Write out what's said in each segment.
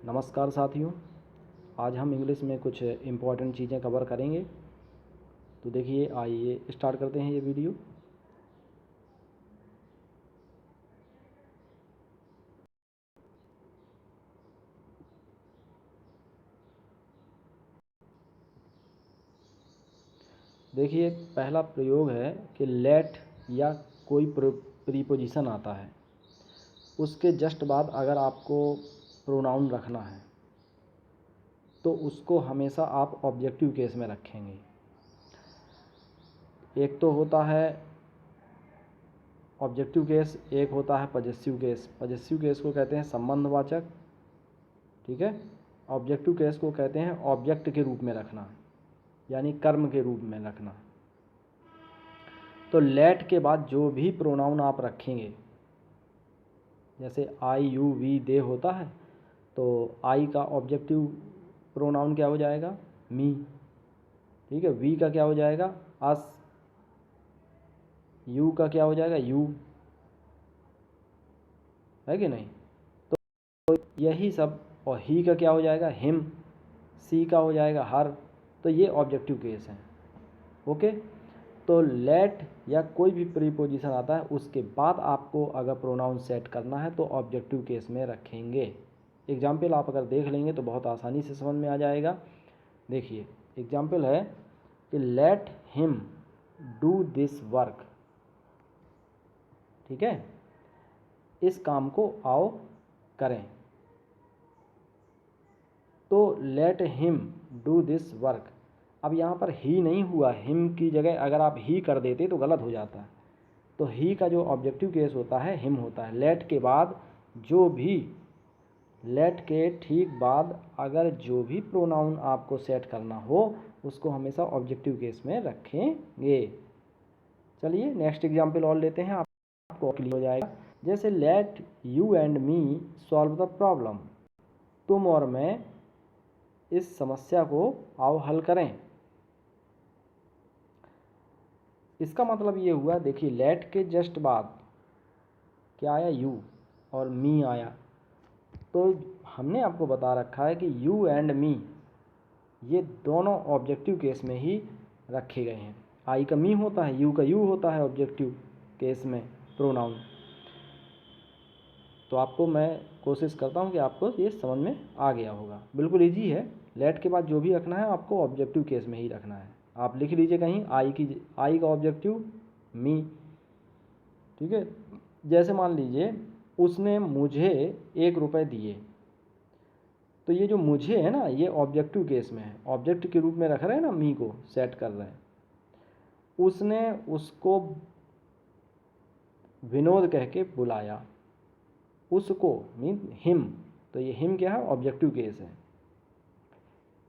नमस्कार साथियों, आज हम इंग्लिश में कुछ इम्पॉर्टेंट चीज़ें कवर करेंगे। तो देखिए, आइए स्टार्ट करते हैं ये वीडियो। देखिए, पहला प्रयोग है कि लेट या कोई प्रीपोजिशन आता है, उसके जस्ट बाद अगर आपको प्रोनाउन रखना है तो उसको हमेशा आप ऑब्जेक्टिव केस में रखेंगे। एक तो होता है ऑब्जेक्टिव केस, एक होता है पजेसिव केस। पजेसिव केस को कहते हैं संबंधवाचक, ठीक है। ऑब्जेक्टिव केस को कहते हैं ऑब्जेक्ट के रूप में रखना, यानी कर्म के रूप में रखना। तो लेट के बाद जो भी प्रोनाउन आप रखेंगे, जैसे आई यू वी दे होता है, तो आई का ऑब्जेक्टिव प्रोनाउन क्या हो जाएगा? मी, ठीक है। वी का क्या हो जाएगा? अस। यू का क्या हो जाएगा? यू, है कि नहीं? तो यही सब। और ही का क्या हो जाएगा? हिम। सी का हो जाएगा हर। तो ये ऑब्जेक्टिव केस हैं, ओके। तो लेट या कोई भी प्रीपोजिशन आता है, उसके बाद आपको अगर प्रोनाउन सेट करना है तो ऑब्जेक्टिव केस में रखेंगे। एग्जाम्पल आप अगर देख लेंगे तो बहुत आसानी से समझ में आ जाएगा। देखिए, एग्जाम्पल है कि let him do this work, ठीक है। इस काम को आओ करें। तो let him do this work. अब यहाँ पर ही नहीं हुआ, हिम की जगह अगर आप ही कर देते तो गलत हो जाता है। तो ही का जो ऑब्जेक्टिव केस होता है हिम होता है। लेट के बाद जो भी, लेट के ठीक बाद अगर जो भी प्रोनाउन आपको सेट करना हो उसको हमेशा ऑब्जेक्टिव केस में रखेंगे। चलिए नेक्स्ट एग्जांपल और लेते हैं, आपको क्लियर हो जाएगा। जैसे let you and me solve the problem. तुम और मैं इस समस्या को आओ हल करें। इसका मतलब ये हुआ, देखिए लेट के जस्ट बाद क्या आया? यू, और मी आया। तो हमने आपको बता रखा है कि यू एंड मी ये दोनों ऑब्जेक्टिव केस में ही रखे गए हैं। आई का मी होता है, यू का यू होता है ऑब्जेक्टिव केस में प्रोनाउन। तो आपको मैं कोशिश करता हूँ कि आपको ये समझ में आ गया होगा। बिल्कुल इजी है। लेट के बाद जो भी रखना है आपको ऑब्जेक्टिव केस में ही रखना है। आप लिख लीजिए कहीं, आई का ऑब्जेक्टिव मी, ठीक है। जैसे मान लीजिए उसने मुझे 1 रुपये दिए, तो ये जो मुझे है ना, ये ऑब्जेक्टिव केस में है, ऑब्जेक्ट के रूप में रख रहे हैं ना, मी को सेट कर रहे हैं। उसने उसको विनोद कह के बुलाया, उसको मीन हिम। तो ये हिम क्या है? ऑब्जेक्टिव केस है।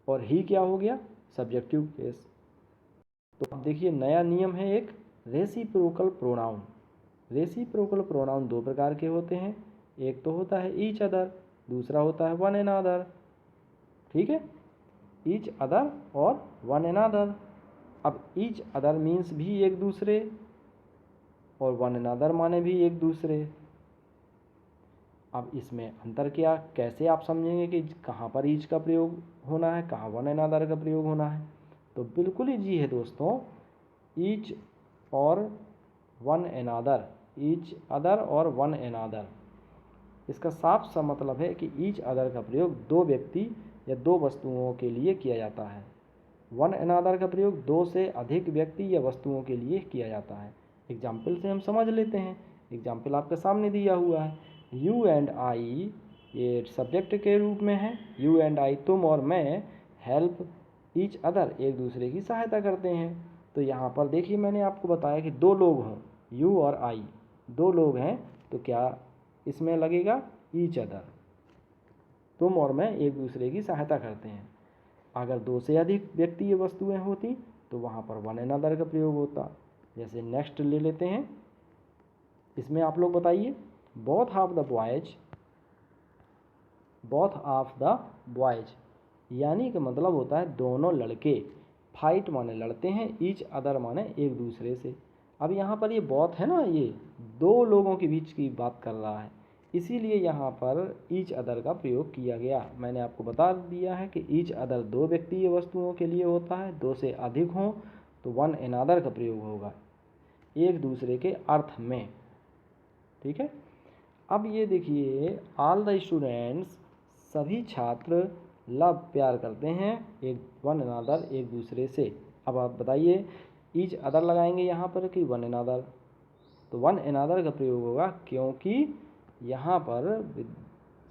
और ही क्या हो गया? Subjective case. तो अब देखिए नया नियम है एक, रेसिप्रोकल प्रोनाउन। रेसिप्रोकल प्रोनाउन दो प्रकार के होते हैं। एक तो होता है ईच अदर, दूसरा होता है वन अनदर, ठीक है। ईच अदर और वन अनदर। अब ईच अदर मीन्स भी एक दूसरे, और वन अनदर माने भी एक दूसरे। अब इसमें अंतर क्या, कैसे आप समझेंगे कि कहाँ पर ईच का प्रयोग होना है, कहाँ वन अनदर का प्रयोग होना है? तो बिल्कुल ईजी है दोस्तों। ईच और वन अनदर, ईच अदर और वन अनदर, इसका साफ सा मतलब है कि ईच अदर का प्रयोग दो व्यक्ति या दो वस्तुओं के लिए किया जाता है। वन अनदर का प्रयोग दो से अधिक व्यक्ति या वस्तुओं के लिए किया जाता है। एग्जाम्पल से हम समझ लेते हैं। एग्जाम्पल आपके सामने दिया हुआ है, यू एंड आई, ये सब्जेक्ट के रूप में है। यू एंड आई, तुम और मैं, हेल्प ईच अदर, एक दूसरे की सहायता करते हैं। तो यहाँ पर देखिए मैंने आपको बताया कि दो लोग हों, यू और आई, दो लोग हैं, तो क्या इसमें लगेगा? Each other. तुम और मैं एक दूसरे की सहायता करते हैं। अगर दो से अधिक व्यक्ति या वस्तुएं होती तो वहाँ पर वन अनदर का प्रयोग होता। जैसे नेक्स्ट ले लेते हैं, इसमें आप लोग बताइए, both of the boys, both of the boys यानी कि मतलब होता है दोनों लड़के। फाइट माने लड़ते हैं, ईच अदर माने एक दूसरे से। अब यहाँ पर ये बोथ है ना, ये दो लोगों के बीच की बात कर रहा है, इसीलिए यहाँ पर ईच अदर का प्रयोग किया गया। मैंने आपको बता दिया है कि ईच अदर दो व्यक्तिगत वस्तुओं के लिए होता है, दो से अधिक हों तो वन अनदर का प्रयोग होगा एक दूसरे के अर्थ में। ठीक है। अब ये देखिए, ऑल द स्टूडेंट्स, सभी छात्र लव प्यार करते हैं एक वन अनदर एक दूसरे से। अब आप बताइए, ईच अदर लगाएंगे यहाँ पर कि वन अनदर? तो वन अनदर का प्रयोग होगा, क्योंकि यहाँ पर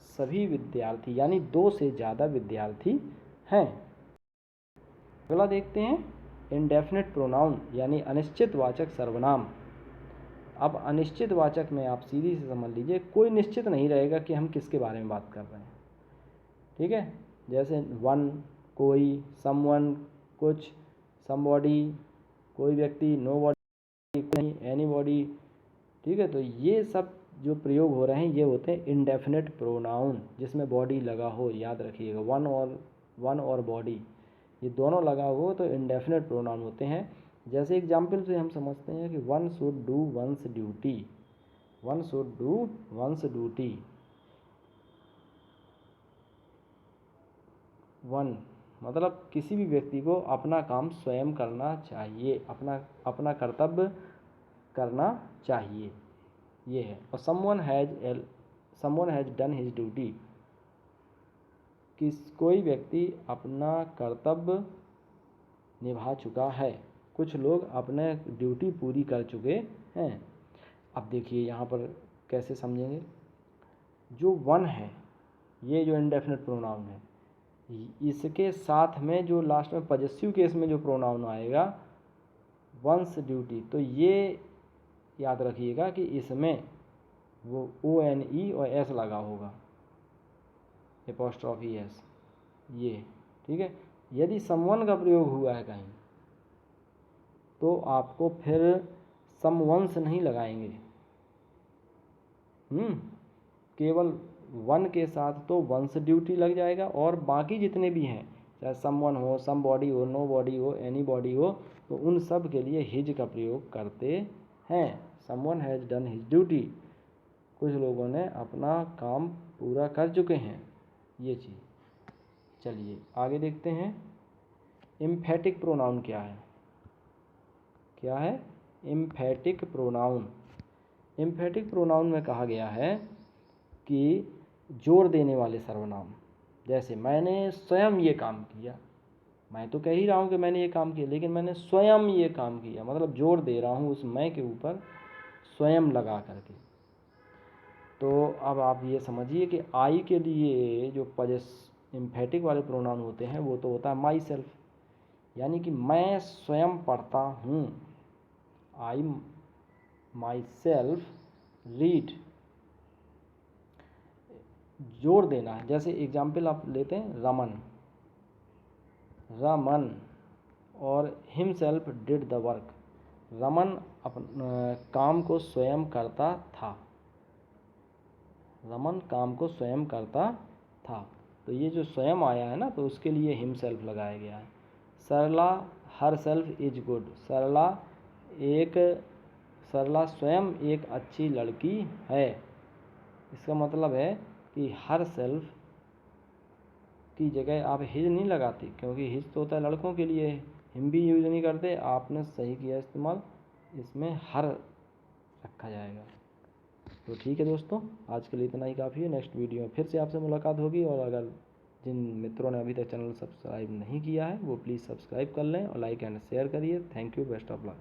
सभी विद्यार्थी यानी दो से ज़्यादा विद्यार्थी हैं। अगला देखते हैं, इंडेफिनिट प्रोनाउन यानी अनिश्चित वाचक सर्वनाम। अब अनिश्चित वाचक में आप सीधी से समझ लीजिए, कोई निश्चित नहीं रहेगा कि हम किसके बारे में बात कर रहे हैं। ठीक है। जैसे वन कोई, समवन कुछ, समबॉडी कोई व्यक्ति, नोबॉडी नहीं, एनीबॉडी। ठीक है। तो ये सब जो प्रयोग हो रहे हैं ये होते हैं इंडेफिनिट प्रोनाउन, जिसमें बॉडी लगा हो। याद रखिएगा, वन और बॉडी ये दोनों लगा हो तो इंडेफिनिट प्रोनाउन होते हैं। जैसे एग्जाम्पल से हम समझते हैं कि one should do once duty, one should do once duty. One मतलब किसी भी व्यक्ति को अपना काम स्वयं करना चाहिए, अपना कर्तव्य करना चाहिए, ये है। और someone has done his duty, कोई व्यक्ति अपना कर्तव्य निभा चुका है, कुछ लोग अपने ड्यूटी पूरी कर चुके हैं। अब देखिए यहाँ पर कैसे समझेंगे। जो वन है, ये जो इंडेफिनिट प्रोनाउन है, इसके साथ में जो लास्ट में पॉजेसिव केस में जो प्रोनाउन आएगा वंस ड्यूटी, तो ये याद रखिएगा कि इसमें वो ONE और S लगा होगा, एपोस्ट्रॉफी S, ये। ठीक है। यदि समवन का प्रयोग हुआ है कहीं तो आपको फिर समवंस नहीं लगाएंगे, केवल वन के साथ तो वंस ड्यूटी लग जाएगा, और बाकी जितने भी हैं, चाहे समवन हो, सम बॉडी हो, नो बॉडी हो, एनी बॉडी हो, तो उन सब के लिए हिज का प्रयोग करते हैं। Someone has done his duty, कुछ लोगों ने अपना काम पूरा कर चुके हैं, ये चीज़। चलिए आगे देखते हैं, एम्फेटिक प्रोनाउन क्या है। क्या है एम्फेटिक प्रोनाउन? एम्फेटिक प्रोनाउन में कहा गया है कि जोर देने वाले सर्वनाम। जैसे मैंने स्वयं ये काम किया, मैं तो कह ही रहा हूँ कि मैंने ये काम किया, लेकिन मैंने स्वयं ये काम किया, मतलब जोर दे रहा हूँ उस मैं के ऊपर स्वयं लगा करके। तो अब आप ये समझिए कि आई के लिए जो एम्फेटिक वाले प्रोनाउन होते हैं वो तो होता है माई सेल्फ, यानी कि मैं स्वयं पढ़ता हूँ, आई माई सेल्फ रीड। जोर देना है। जैसे एग्जाम्पल आप लेते हैं, रमन और himself did the work. Raman काम को स्वयं करता था, रमन काम को स्वयं करता था। तो ये जो स्वयं आया है ना, तो उसके लिए हिमसेल्फ लगाया गया है। सरला हर सेल्फ इज गुड, सरला स्वयं एक अच्छी लड़की है। इसका मतलब है कि हर सेल्फ की जगह आप हिज नहीं लगाते, क्योंकि हिज तो होता है लड़कों के लिए, हिम भी यूज़ नहीं करते। आपने सही किया इस्तेमाल, इसमें हर रखा जाएगा। तो ठीक है दोस्तों, आज के लिए इतना ही काफ़ी है। नेक्स्ट वीडियो में फिर से आपसे मुलाकात होगी, और अगर जिन मित्रों ने अभी तक चैनल सब्सक्राइब नहीं किया है वो प्लीज़ सब्सक्राइब कर लें और लाइक एंड शेयर करिए। Thank you, best of luck.